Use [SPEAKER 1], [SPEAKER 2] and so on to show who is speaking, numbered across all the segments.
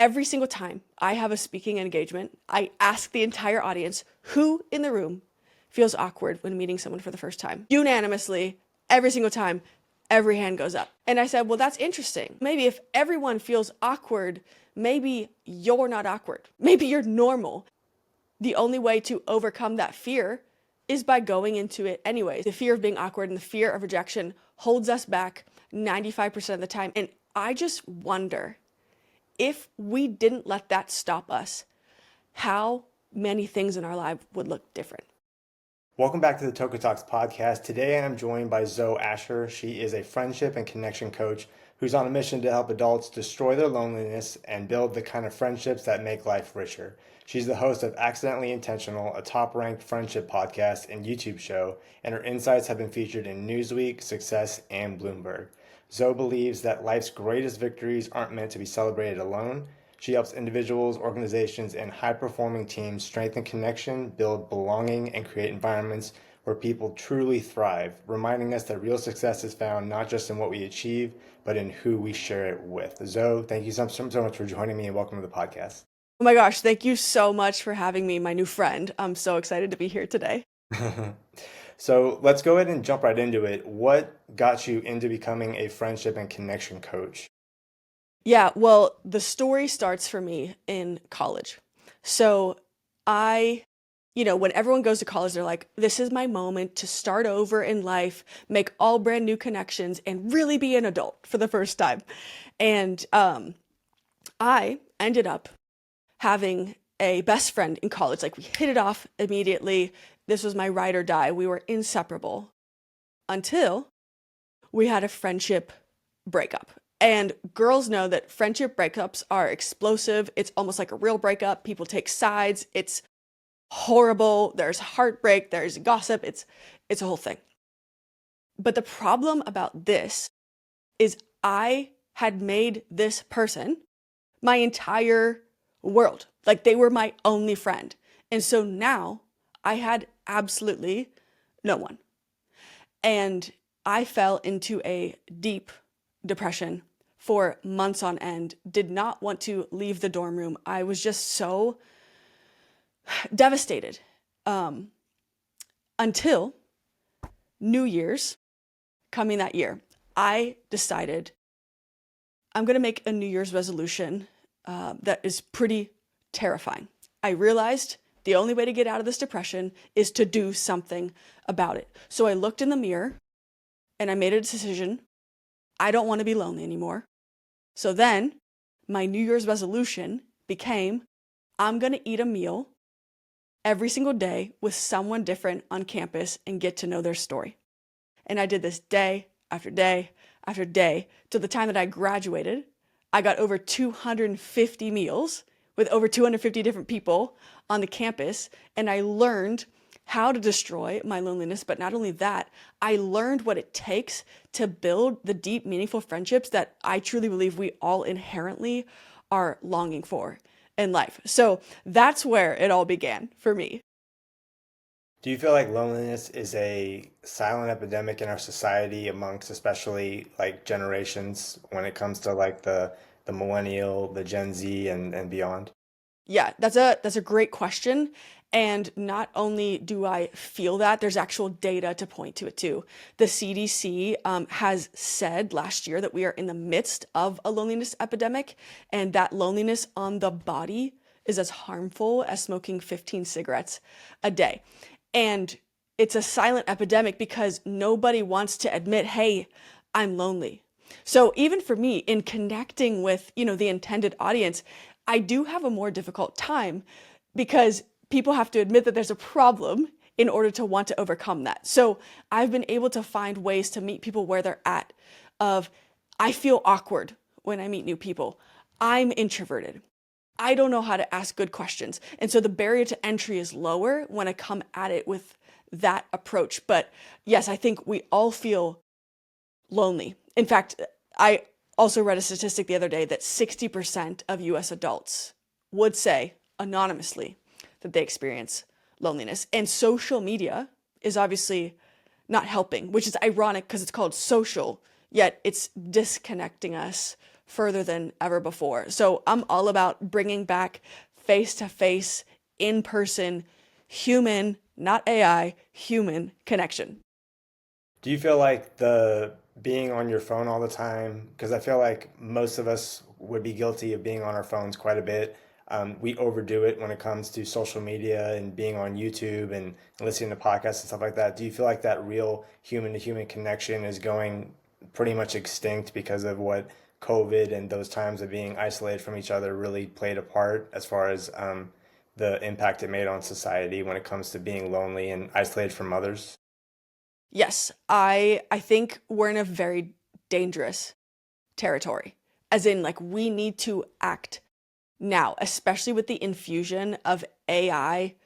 [SPEAKER 1] Every single time I have a speaking engagement, I ask the entire audience who in the room feels awkward when meeting someone for the first time. Unanimously, every single time, every hand goes up. And I said, well, that's interesting. Maybe if everyone feels awkward, maybe you're not awkward. Maybe you're normal. The only way to overcome that fear is by going into it anyways. The fear of being awkward and the fear of rejection holds us back 95% of the time. And I just wonder, if we didn't let that stop us, how many things in our life would look different.
[SPEAKER 2] Welcome back to the Toka Talks podcast. Today I'm joined by Zoe Asher. She is a friendship and connection coach who's on a mission to help adults destroy their loneliness and build the kind of friendships that make life richer. She's the host of Accidentally Intentional, a top-ranked friendship podcast and YouTube show, and her insights have been featured in Newsweek, Success, and Bloomberg. Zoe believes that life's greatest victories aren't meant to be celebrated alone. She helps individuals, organizations, and high-performing teams strengthen connection, build belonging, and create environments where people truly thrive, reminding us that real success is found not just in what we achieve, but in who we share it with. Zoe, thank you so much for joining me and welcome to the podcast.
[SPEAKER 1] Oh my gosh, thank you so much for having me, my new friend. I'm so excited to be here today.
[SPEAKER 2] So let's go ahead and jump right into it. What got you into becoming a friendship and connection coach?
[SPEAKER 1] Yeah, well, the story starts for me in college. So when everyone goes to college, they're like, this is my moment to start over in life, make all brand new connections, and really be an adult for the first time. And I ended up having a best friend in college. Like, we hit it off immediately. This was my ride or die. We were inseparable until we had a friendship breakup. And girls know that friendship breakups are explosive. It's almost like a real breakup. People take sides. It's horrible. There's heartbreak. There's gossip. It's a whole thing. But the problem about this is I had made this person my entire world. Like, they were my only friend. And so now I had absolutely no one. And I fell into a deep depression for months on end, did not want to leave the dorm room. I was just so devastated until New Year's coming that year. I decided I'm going to make a New Year's resolution that is pretty terrifying. I realized the only way to get out of this depression is to do something about it. So I looked in the mirror and I made a decision. I don't want to be lonely anymore. So then my New Year's resolution became, I'm going to eat a meal every single day with someone different on campus and get to know their story. And I did this day after day after day till the time that I graduated. I got over 250 meals with over 250 different people on the campus, and I learned how to destroy my loneliness. But not only that, I learned what it takes to build the deep, meaningful friendships that I truly believe we all inherently are longing for in life. So that's where it all began for me.
[SPEAKER 2] Do you feel like loneliness is a silent epidemic in our society amongst especially like generations when it comes to like the millennial, the Gen Z and beyond?
[SPEAKER 1] Yeah, that's a great question. And not only do I feel that, there's actual data to point to it too. The CDC has said last year that we are in the midst of a loneliness epidemic, and that loneliness on the body is as harmful as smoking 15 cigarettes a day. And it's a silent epidemic because nobody wants to admit, hey, I'm lonely. So even for me, in connecting with, the intended audience, I do have a more difficult time because people have to admit that there's a problem in order to want to overcome that. So I've been able to find ways to meet people where they're at of, I feel awkward when I meet new people. I'm introverted. I don't know how to ask good questions. And so the barrier to entry is lower when I come at it with that approach. But yes, I think we all feel lonely. In fact, I also read a statistic the other day that 60% of US adults would say anonymously that they experience loneliness. And social media is obviously not helping, which is ironic because it's called social, yet it's disconnecting us further than ever before. So I'm all about bringing back face-to-face, in-person, human, not AI, human connection.
[SPEAKER 2] Do you feel like the being on your phone all the time? Because I feel like most of us would be guilty of being on our phones quite a bit. We overdo it when it comes to social media and being on YouTube and listening to podcasts and stuff like that. Do you feel like that real human to human connection is going pretty much extinct because of what COVID and those times of being isolated from each other really played a part as far as the impact it made on society when it comes to being lonely and isolated from others?
[SPEAKER 1] Yes, I think we're in a very dangerous territory. As in, like, we need to act now, especially with the infusion of AI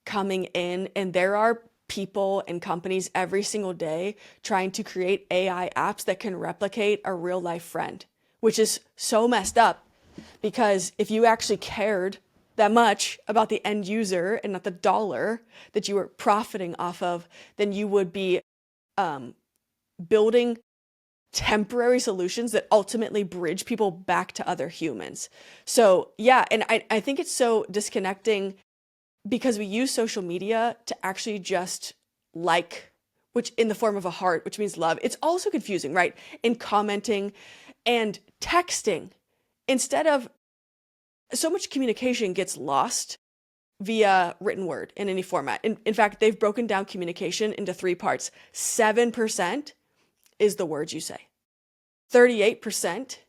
[SPEAKER 1] coming in. And there are people and companies every single day trying to create AI apps that can replicate a real life friend, which is so messed up because if you actually cared that much about the end user and not the dollar that you were profiting off of, then you would be building temporary solutions that ultimately bridge people back to other humans. So yeah, and I think it's so disconnecting because we use social media to actually just like, which in the form of a heart, which means love. It's also confusing, right? In commenting and texting, instead of so much communication gets lost via written word in any format. In fact, they've broken down communication into three parts. 7% is the words you say. 38%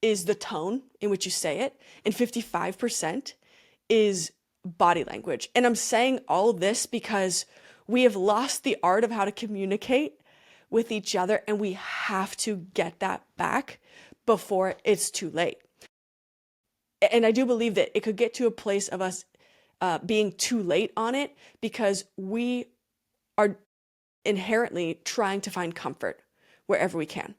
[SPEAKER 1] is the tone in which you say it, and 55% is body language. And I'm saying all of this because we have lost the art of how to communicate with each other, and we have to get that back before it's too late. And I do believe that it could get to a place of us being too late on it because we are inherently trying to find comfort wherever we can.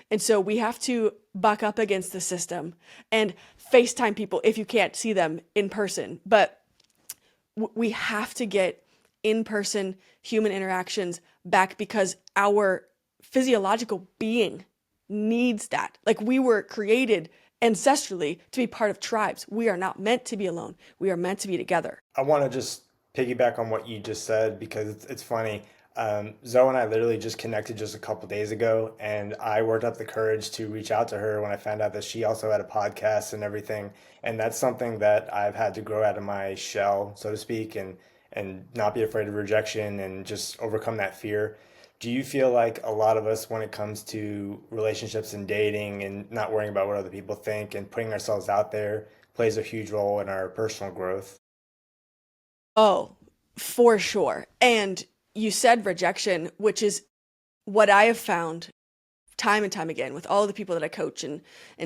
[SPEAKER 1] And so we have to buck up against the system and FaceTime people if you can't see them in person. But we have to get in-person human interactions back because our physiological being needs that. Like, we were created ancestrally to be part of tribes. We are not meant to be alone. We are meant to be together.
[SPEAKER 2] I want to just piggyback on what you just said because it's funny. Zoe and I literally just connected just a couple days ago, and I worked up the courage to reach out to her when I found out that she also had a podcast and everything. And that's something that I've had to grow out of my shell, so to speak, and not be afraid of rejection and just overcome that fear. Do you feel like a lot of us, when it comes to relationships and dating and not worrying about what other people think and putting ourselves out there, plays a huge role in our personal growth?
[SPEAKER 1] Oh, for sure. And you said rejection, which is what I have found time and time again with all the people that I coach and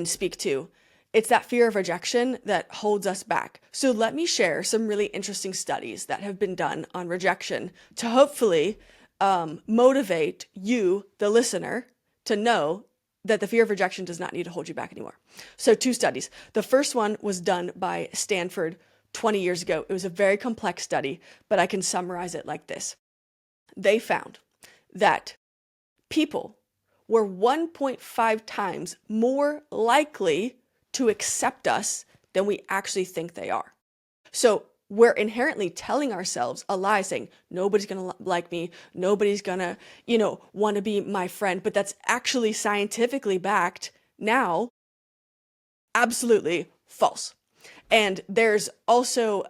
[SPEAKER 1] speak to. It's that fear of rejection that holds us back. So let me share some really interesting studies that have been done on rejection to hopefully motivate you, the listener, to know that the fear of rejection does not need to hold you back anymore. So 2 studies. The first one was done by Stanford 20 years ago. It was a very complex study, but I can summarize it like this. They found that people were 1.5 times more likely to accept us than we actually think they are. So we're inherently telling ourselves a lie saying, nobody's going to like me, nobody's going to, want to be my friend. But that's actually scientifically backed now, absolutely false. And there's also,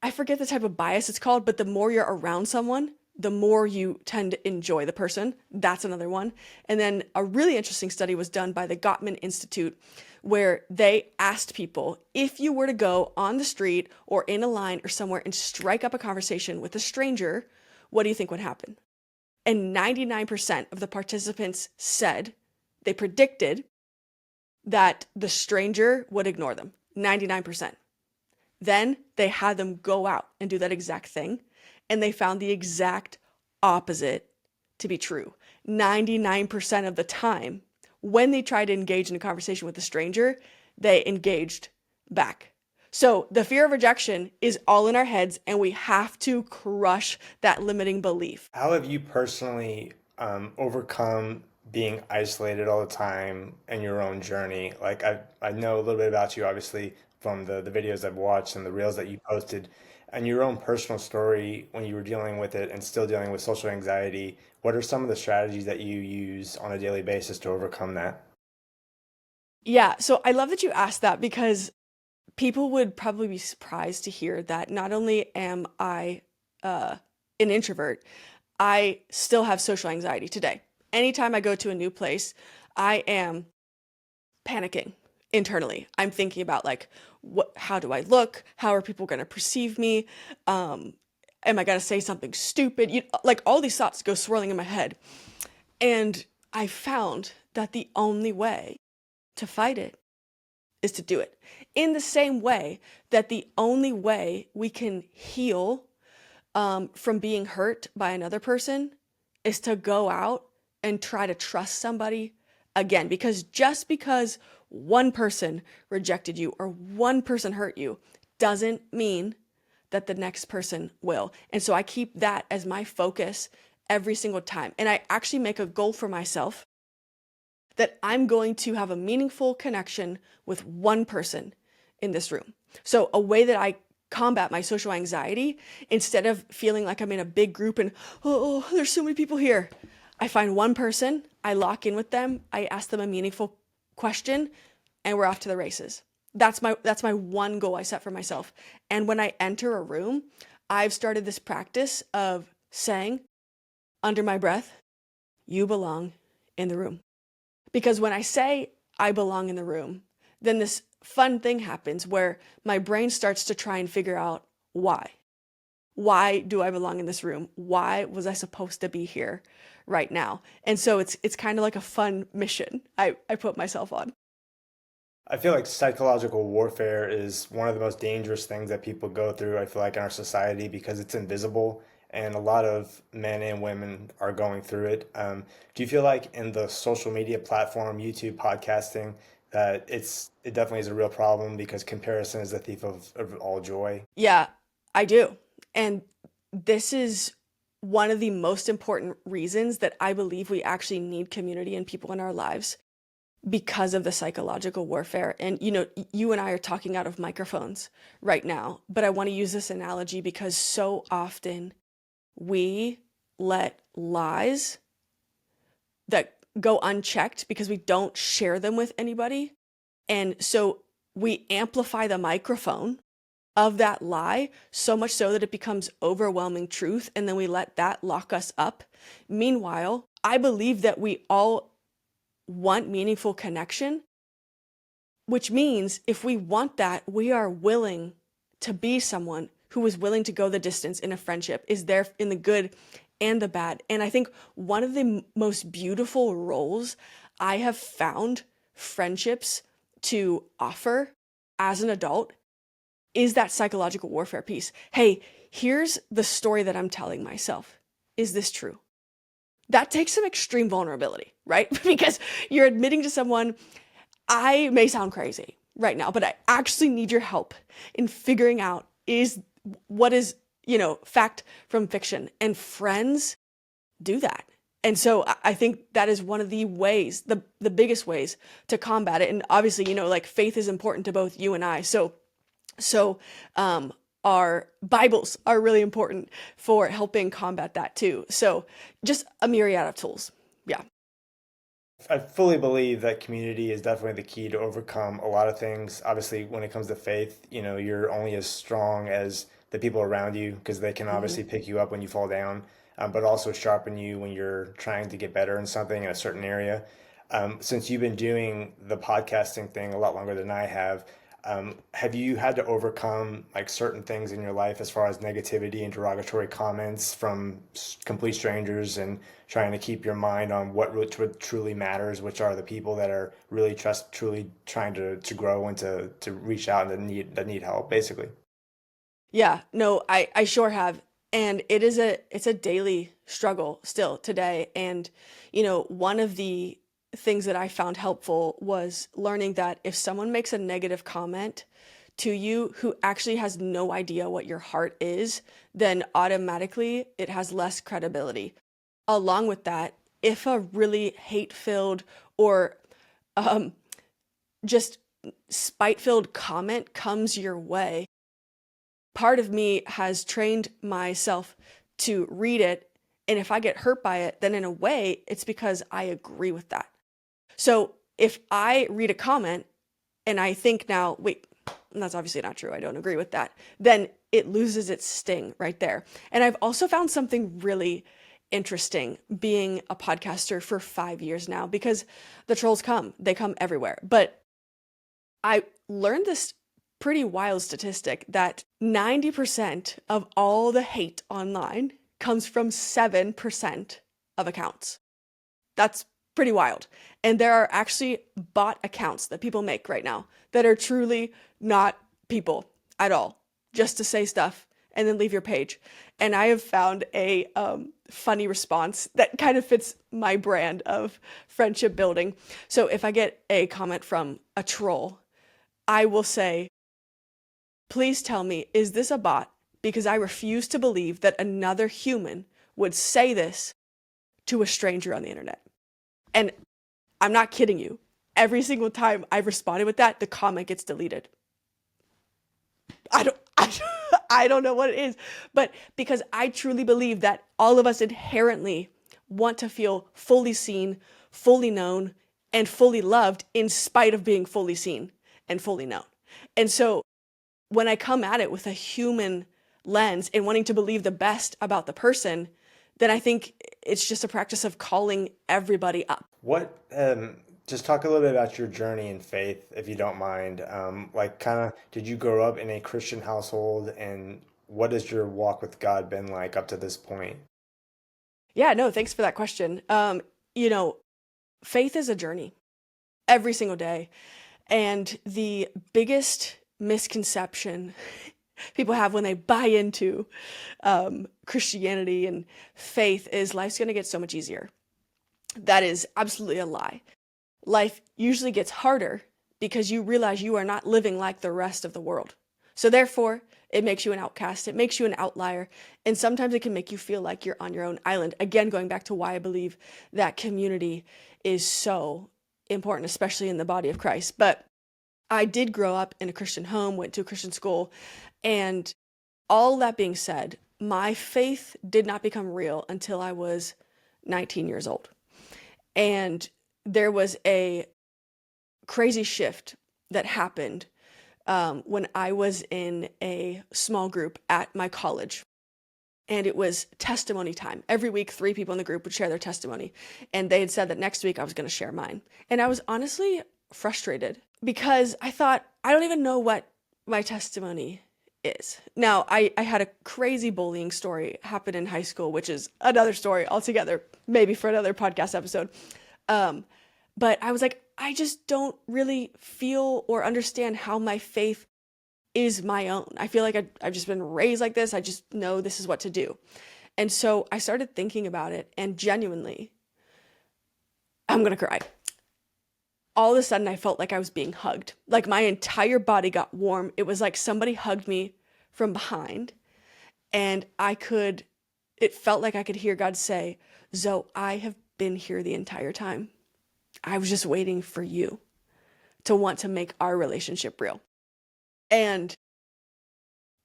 [SPEAKER 1] I forget the type of bias it's called, but the more you're around someone, the more you tend to enjoy the person. That's another one. And then a really interesting study was done by the Gottman Institute, where they asked people, if you were to go on the street or in a line or somewhere and strike up a conversation with a stranger, what do you think would happen? And 99% of the participants said they predicted that the stranger would ignore them. 99%. Then they had them go out and do that exact thing, and they found the exact opposite to be true. 99% of the time, when they tried to engage in a conversation with a stranger, they engaged back. So the fear of rejection is all in our heads, and we have to crush that limiting belief.
[SPEAKER 2] How have you personally overcome being isolated all the time and your own journey. Like I know a little bit about you, obviously, from the videos I've watched and the reels that you posted, and your own personal story when you were dealing with it and still dealing with social anxiety. What are some of the strategies that you use on a daily basis to overcome that?
[SPEAKER 1] Yeah, so I love that you asked that because people would probably be surprised to hear that not only am I uh, an introvert, I still have social anxiety today. Anytime I go to a new place, I am panicking internally. I'm thinking about like, how do I look? How are people going to perceive me? Um, am I going to say something stupid? Like all these thoughts go swirling in my head. And I found that the only way to fight it is to do it. In the same way that the only way we can heal from being hurt by another person is to go out and try to trust somebody again. Because just because one person rejected you or one person hurt you doesn't mean that the next person will. And so I keep that as my focus every single time. And I actually make a goal for myself that I'm going to have a meaningful connection with one person in this room. So a way that I combat my social anxiety, instead of feeling like I'm in a big group and, oh, there's so many people here, I find one person, I lock in with them, I ask them a meaningful question, and we're off to the races. That's my one goal I set for myself. And when I enter a room, I've started this practice of saying under my breath, you belong in the room. Because when I say I belong in the room, then this fun thing happens where my brain starts to try and figure out why. Why do I belong in this room? Why was I supposed to be here right now? And so it's kind of like a fun mission I put myself on.
[SPEAKER 2] I feel like psychological warfare is one of the most dangerous things that people go through, I feel like, in our society because it's invisible and a lot of men and women are going through it. Do you feel like in the social media platform, YouTube, podcasting, that it definitely is a real problem because comparison is the thief of all joy?
[SPEAKER 1] Yeah, I do. And this is one of the most important reasons that I believe we actually need community and people in our lives because of the psychological warfare. And you and I are talking out of microphones right now, but I want to use this analogy because so often we let lies that go unchecked because we don't share them with anybody. And so we amplify the microphone of that lie so much so that it becomes overwhelming truth. And then we let that lock us up. Meanwhile, I believe that we all want meaningful connection, which means if we want that, we are willing to be someone who is willing to go the distance in a friendship, is there in the good and the bad. And I think one of the most beautiful roles I have found friendships to offer as an adult is that psychological warfare piece. Hey, here's the story that I'm telling myself. Is this true? That takes some extreme vulnerability, right? Because you're admitting to someone, I may sound crazy right now, but I actually need your help in figuring out what is, fact from fiction. And friends do that. And so I think that is one of the ways, the biggest ways to combat it. And obviously, like faith is important to both you and I. So our Bibles are really important for helping combat that too. So just a myriad of tools. Yeah.
[SPEAKER 2] I fully believe that community is definitely the key to overcome a lot of things. Obviously, when it comes to faith, you're only as strong as the people around you because they can
[SPEAKER 1] hmm
[SPEAKER 2] obviously pick you up when you fall down, but also sharpen you when you're trying to get better in something in a certain area. Since you've been doing the podcasting thing a lot longer than I have you had to overcome like certain things in your life as far as negativity and derogatory comments from complete strangers and trying to keep your mind on what truly matters, which are the people that are truly trying to grow and to reach out and that need help, basically.
[SPEAKER 1] Yeah, no, I sure have. And it's a daily struggle still today. And, one of the things that I found helpful was learning that if someone makes a negative comment to you who actually has no idea what your heart is, then automatically it has less credibility. Along with that, if a really hate-filled or um, just spite-filled comment comes your way, part of me has trained myself to read it. And if I get hurt by it, then in a way, it's because I agree with that. So if I read a comment and I think now, wait, that's obviously not true, I don't agree with that, then it loses its sting right there. And I've also found something really interesting being a podcaster for 5 years now, because the trolls they come everywhere. But I learned this pretty wild statistic that 90% of all the hate online comes from 7% of accounts. That's pretty wild. And there are actually bot accounts that people make right now that are truly not people at all, just to say stuff and then leave your page. And I have found a funny response that kind of fits my brand of friendship building. So if I get a comment from a troll, I will say, please tell me, is this a bot? Because I refuse to believe that another human would say this to a stranger on the internet. And I'm not kidding you. Every single time I've responded with that, the comment gets deleted. I don't know what it is, but because I truly believe that all of us inherently want to feel fully seen, fully known, and fully loved in spite of being fully seen and fully known. And so when I come at it with a human lens and wanting to believe the best about the person, then I think it's just a practice of calling everybody up.
[SPEAKER 2] What, just talk a little bit about your journey in faith, if you don't mind. Like, kind of, did you grow up in a Christian household, and what has your walk with God been like up to this point?
[SPEAKER 1] Yeah, no, thanks for that question. You know, faith is a journey every single day. And the biggest misconception people have when they buy into Christianity and faith is life's going to get so much easier. That is absolutely a lie. Life usually gets harder because you realize you are not living like the rest of the world. So therefore, it makes you an outcast. It makes you an outlier. And sometimes it can make you feel like you're on your own island. Again, going back to why I believe that community is so important, especially in the body of Christ. But I did grow up in a Christian home, went to a Christian school, and all that being said, my faith did not become real until I was 19 years old. And there was a crazy shift that happened when I was in a small group at my college. And it was testimony time. Every week, 3 people in the group would share their testimony. And they had said that next week I was going to share mine. And I was honestly frustrated because I thought, I don't even know what my testimony is. Now, I had a crazy bullying story happen in high school, which is another story altogether, maybe for another podcast episode. But I was like, I just don't really feel or understand how my faith is my own. I feel like I've just been raised like this. I just know this is what to do. And so I started thinking about it, and genuinely, I'm going to cry. All of a sudden, I felt like I was being hugged. Like my entire body got warm. It was like somebody hugged me from behind, and it felt like I could hear God say, Zoe, I have been here the entire time. I was just waiting for you to want to make our relationship real. And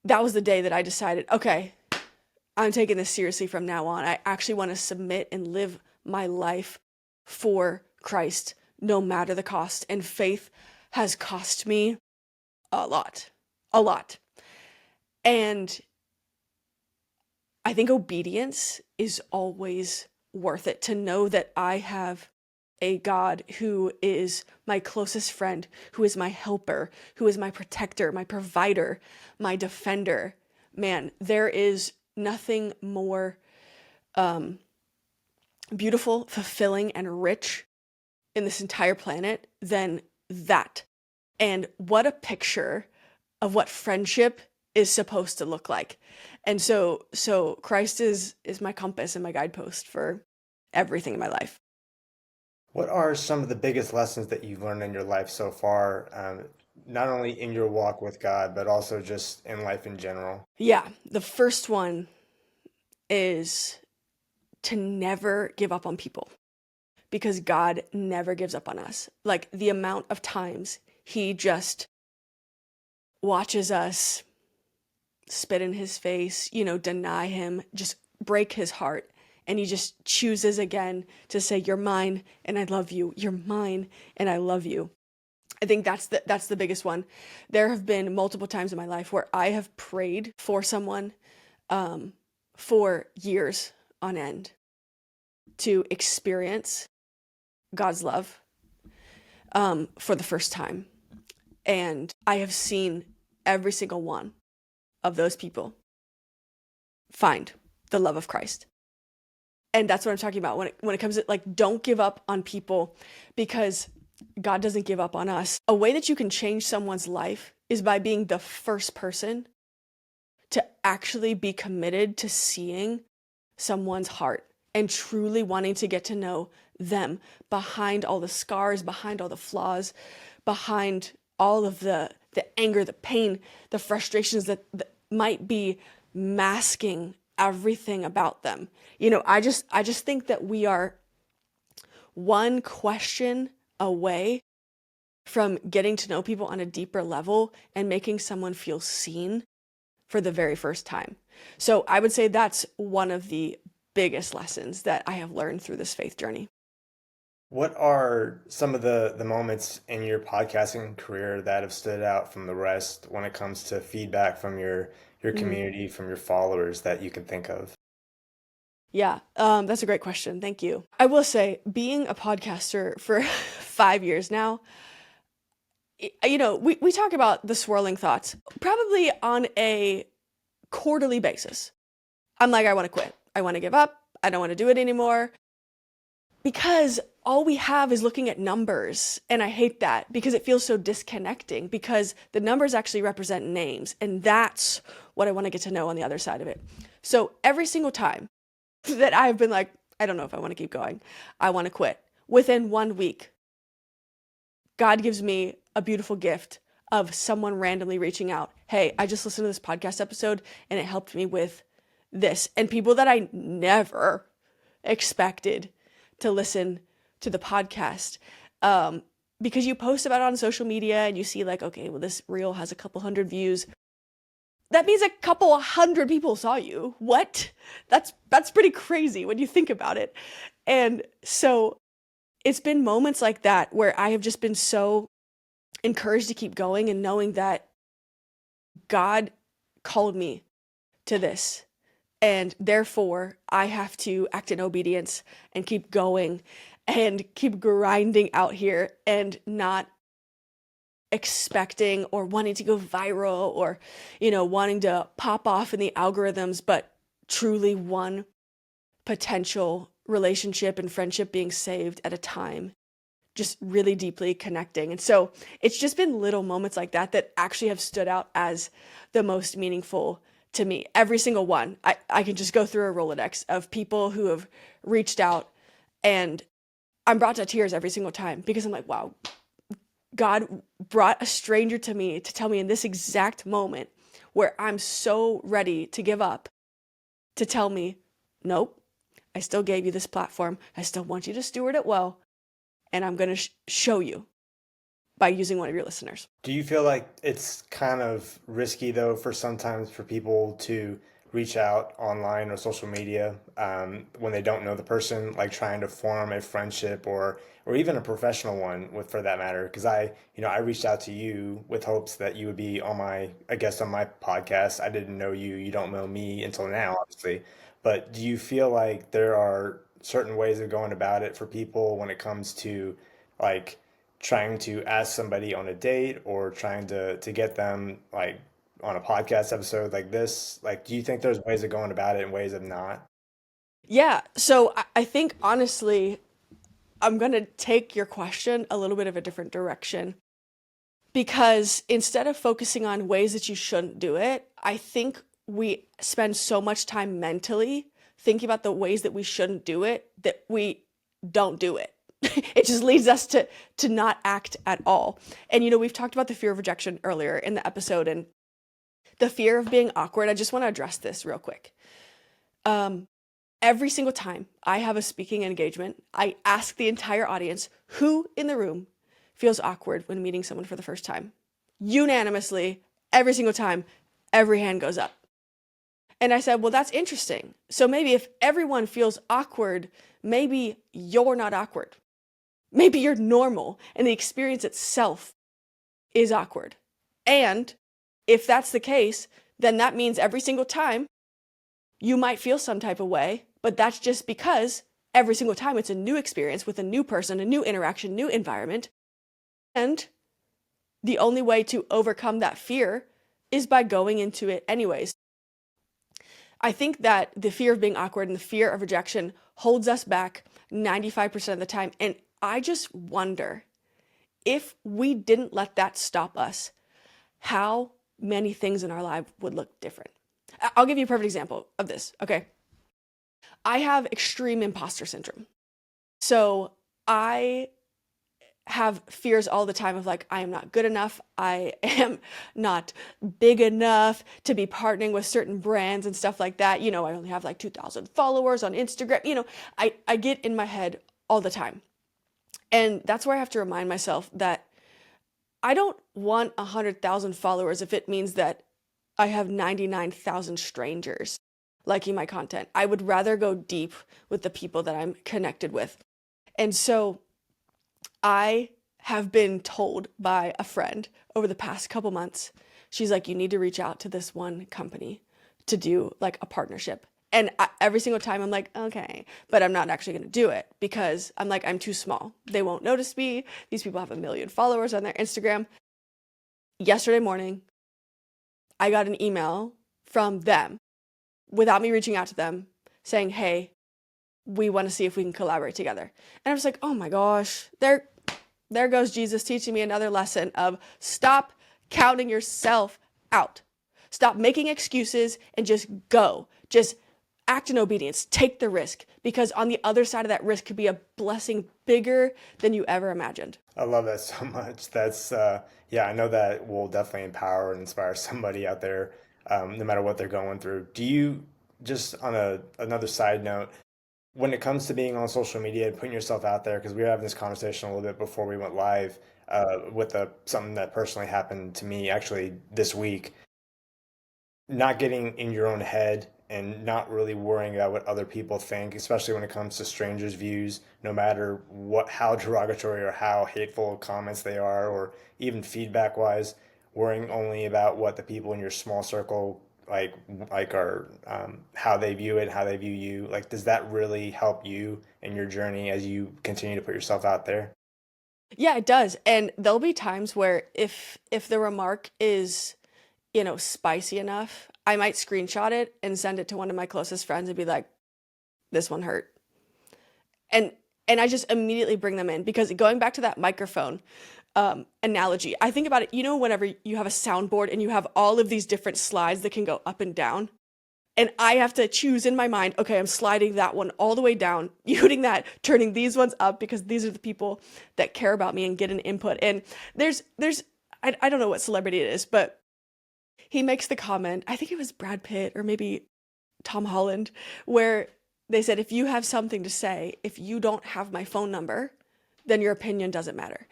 [SPEAKER 1] that was the day that I decided, okay, I'm taking this seriously from now on. I actually want to submit and live my life for Christ, no matter the cost. And faith has cost me a lot. And I think obedience is always worth it, to know that I have a God who is my closest friend, who is my helper, who is my protector, my provider, my defender. Man, there is nothing more beautiful, fulfilling, and rich in this entire planet than that. And what a picture of what friendship is supposed to look like. And so Christ is my compass and my guidepost for everything in my life.
[SPEAKER 2] What are some of the biggest lessons that you've learned in your life so far, not only in your walk with God, but also just in life in general?
[SPEAKER 1] Yeah, the first one is to never give up on people. because God never gives up on us. Like the amount of times he just watches us spit in his face, deny him, just break his heart. And he just chooses again to say, you're mine and I love you. You're mine and I love you. I think that's the biggest one. There have been multiple times in my life where I have prayed for someone for years on end to experience God's love for the first time. And I have seen every single one of those people find the love of Christ. And that's what I'm talking about when it comes to, like, don't give up on people, because God doesn't give up on us. A way that you can change someone's life is by being the first person to actually be committed to seeing someone's heart and truly wanting to get to know them behind all the scars, behind all the flaws, behind all of the anger, the pain, the frustrations that might be masking everything about them. I just think that we are one question away from getting to know people on a deeper level and making someone feel seen for the very first time. So I would say that's one of the biggest lessons that I have learned through this faith journey.
[SPEAKER 2] What are some of the moments in your podcasting career that have stood out from the rest when it comes to feedback from your community, from your followers that you can think of?
[SPEAKER 1] Yeah, that's a great question. Thank you. I will say, being a podcaster for 5 years now, we talk about the swirling thoughts probably on a quarterly basis. I'm like, I want to quit. I want to give up. I don't want to do it anymore. Because all we have is looking at numbers. And I hate that because it feels so disconnecting, because the numbers actually represent names. And that's what I want to get to know on the other side of it. So every single time that I've been like, I don't know if I want to keep going, I want to quit, within 1 week, God gives me a beautiful gift of someone randomly reaching out. Hey, I just listened to this podcast episode and it helped me with this. And people that I never expected to listen to the podcast, because you post about it on social media and you see like, okay, well, this reel has a couple hundred views. That means a couple 100 people saw you. What? That's pretty crazy when you think about it. And so it's been moments like that where I have just been so encouraged to keep going and knowing that God called me to this. And therefore, I have to act in obedience and keep going and keep grinding out here and not expecting or wanting to go viral or, wanting to pop off in the algorithms, but truly one potential relationship and friendship being saved at a time, just really deeply connecting. And so it's just been little moments like that that actually have stood out as the most meaningful to me. Every single one. I can just go through a Rolodex of people who have reached out, and I'm brought to tears every single time because I'm like, wow, God brought a stranger to me to tell me in this exact moment where I'm so ready to give up, to tell me, nope, I still gave you this platform. I still want you to steward it well. And I'm going to show you by using one of your listeners.
[SPEAKER 2] Do you feel like it's kind of risky though sometimes for people to reach out online or social media when they don't know the person, like trying to form a friendship or even a professional one for that matter? Because I reached out to you with hopes that you would be on my podcast. I didn't know you. You don't know me until now, obviously. But do you feel like there are certain ways of going about it for people when it comes to like trying to ask somebody on a date or trying to get them like on a podcast episode like this? Like, do you think there's ways of going about it and ways of not?
[SPEAKER 1] Yeah. So I think honestly, I'm going to take your question a little bit of a different direction, because instead of focusing on ways that you shouldn't do it, I think we spend so much time mentally thinking about the ways that we shouldn't do it that we don't do it. It just leads us to not act at all. And, we've talked about the fear of rejection earlier in the episode and the fear of being awkward. I just want to address this real quick. Every single time I have a speaking engagement, I ask the entire audience who in the room feels awkward when meeting someone for the first time. Unanimously, every single time, every hand goes up. And I said, well, that's interesting. So maybe if everyone feels awkward, maybe you're not awkward. Maybe you're normal and the experience itself is awkward. And if that's the case, then that means every single time you might feel some type of way, but that's just because every single time it's a new experience with a new person, a new interaction, new environment. And the only way to overcome that fear is by going into it anyways. I think that the fear of being awkward and the fear of rejection holds us back 95% of the time. And I just wonder if we didn't let that stop us, how many things in our life would look different. I'll give you a perfect example of this. Okay. I have extreme imposter syndrome. So I have fears all the time of like, I am not good enough. I am not big enough to be partnering with certain brands and stuff like that. I only have like 2,000 followers on Instagram. I get in my head all the time. And that's where I have to remind myself that I don't want 100,000 followers if it means that I have 99,000 strangers liking my content. I would rather go deep with the people that I'm connected with. And so I have been told by a friend over the past couple months, she's like, you need to reach out to this one company to do like a partnership. And every single time I'm like, okay, but I'm not actually going to do it because I'm like, I'm too small. They won't notice me. These people have 1 million followers on their Instagram. Yesterday morning, I got an email from them without me reaching out to them saying, hey, we want to see if we can collaborate together. And I was like, oh my gosh, there goes Jesus teaching me another lesson of stop counting yourself out. Stop making excuses and just go. Just act in obedience. Take the risk, because on the other side of that risk could be a blessing bigger than you ever imagined.
[SPEAKER 2] I love that so much. That's, yeah, I know that will definitely empower and inspire somebody out there, no matter what they're going through. Do you, just on another side note, when it comes to being on social media and putting yourself out there, because we were having this conversation a little bit before we went live, with something that personally happened to me actually this week, not getting in your own head and not really worrying about what other people think, especially when it comes to strangers' views, no matter how derogatory or how hateful comments they are, or even feedback wise, worrying only about what the people in your small circle like are, how they view it, how they view you. Like, does that really help you in your journey as you continue to put yourself out there?
[SPEAKER 1] Yeah, it does. And there'll be times where if the remark is, spicy enough, I might screenshot it and send it to one of my closest friends and be like, this one hurt. And I just immediately bring them in, because going back to that microphone analogy, I think about it, whenever you have a soundboard and you have all of these different slides that can go up and down, and I have to choose in my mind, okay, I'm sliding that one all the way down, muting that, turning these ones up because these are the people that care about me and get an input. And there's I don't know what celebrity it is, but he makes the comment, I think it was Brad Pitt or maybe Tom Holland, where they said, if you have something to say, if you don't have my phone number, then your opinion doesn't matter.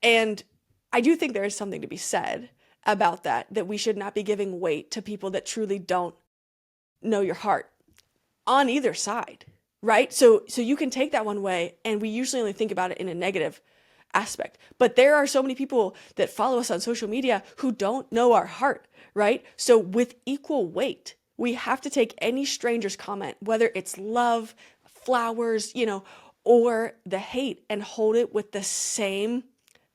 [SPEAKER 1] And I do think there is something to be said about that we should not be giving weight to people that truly don't know your heart on either side, right? So you can take that one way, and we usually only think about it in a negative aspect. But there are so many people that follow us on social media who don't know our heart, right? So with equal weight, we have to take any stranger's comment, whether it's love, flowers, or the hate, and hold it with the same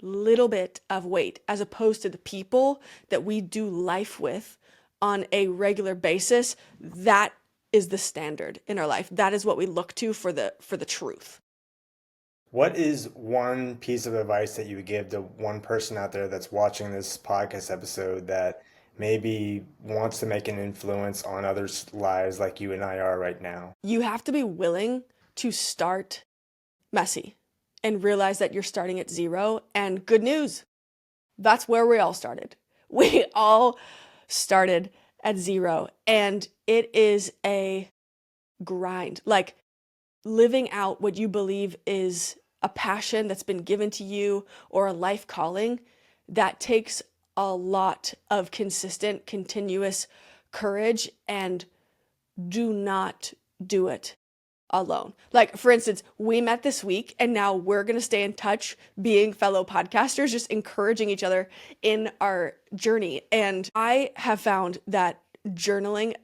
[SPEAKER 1] little bit of weight, as opposed to the people that we do life with on a regular basis. That is the standard in our life. That is what we look to for the truth.
[SPEAKER 2] What is one piece of advice that you would give to one person out there that's watching this podcast episode that maybe wants to make an influence on others' lives like you and I are right now?
[SPEAKER 1] You have to be willing to start messy and realize that you're starting at zero. And good news, that's where we all started. We all started at zero. And it is a grind, like living out what you believe is a passion that's been given to you or a life calling. That takes a lot of consistent, continuous courage, and do not do it alone. Like, for instance, we met this week and now we're going to stay in touch, being fellow podcasters, just encouraging each other in our journey. And I have found that journaling,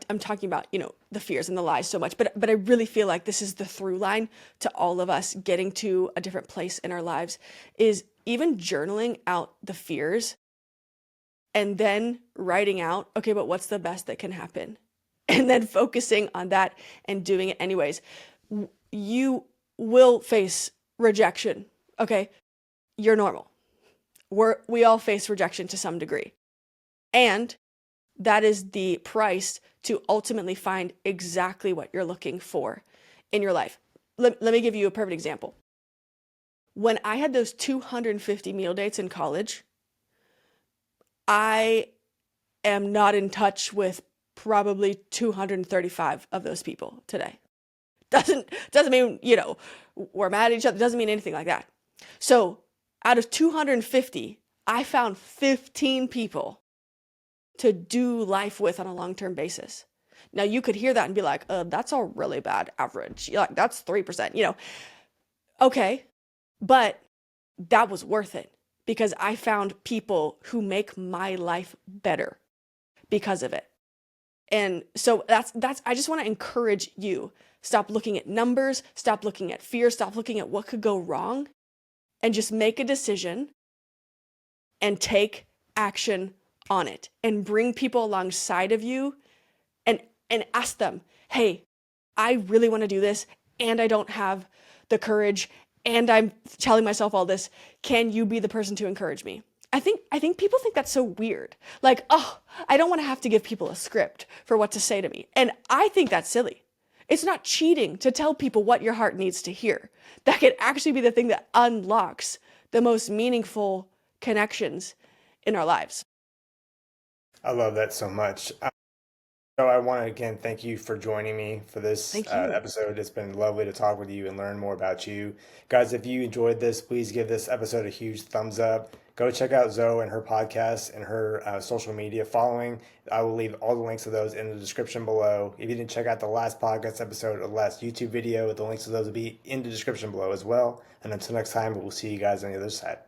[SPEAKER 1] I'm talking about, the fears and the lies so much, but I really feel like this is the through line to all of us getting to a different place in our lives, is even journaling out the fears and then writing out, okay, but what's the best that can happen? And then focusing on that and doing it anyways. You will face rejection, okay? You're normal. We all face rejection to some degree. And that is the price to ultimately find exactly what you're looking for in your life. Let me give you a perfect example. When I had those 250 meal dates in college, I am not in touch with probably 235 of those people today. Doesn't mean, we're mad at each other. Doesn't mean anything like that. So out of 250, I found 15 people to do life with on a long-term basis. Now you could hear that and be like, that's a really bad average. Like, that's 3%, Okay, but that was worth it because I found people who make my life better because of it. And so that's I just want to encourage you. Stop looking at numbers, stop looking at fear, stop looking at what could go wrong, and just make a decision and take action on it and bring people alongside of you and ask them, "Hey, I really want to do this and I don't have the courage and I'm telling myself all this. Can you be the person to encourage me?" I think people think that's so weird. Like, oh, I don't want to have to give people a script for what to say to me. And I think that's silly. It's not cheating to tell people what your heart needs to hear. That could actually be the thing that unlocks the most meaningful connections in our lives.
[SPEAKER 2] I love that so much. So I want to again thank you for joining me for this
[SPEAKER 1] Thank you.
[SPEAKER 2] episode. It's been lovely to talk with you and learn more about you. Guys, if you enjoyed this, please give this episode a huge thumbs up. Go check out Zoe and her podcast and her social media following. I will leave all the links to those in the description below. If you didn't check out the last podcast episode or the last YouTube video, the links to those will be in the description below as well. And until next time, we'll see you guys on the other side.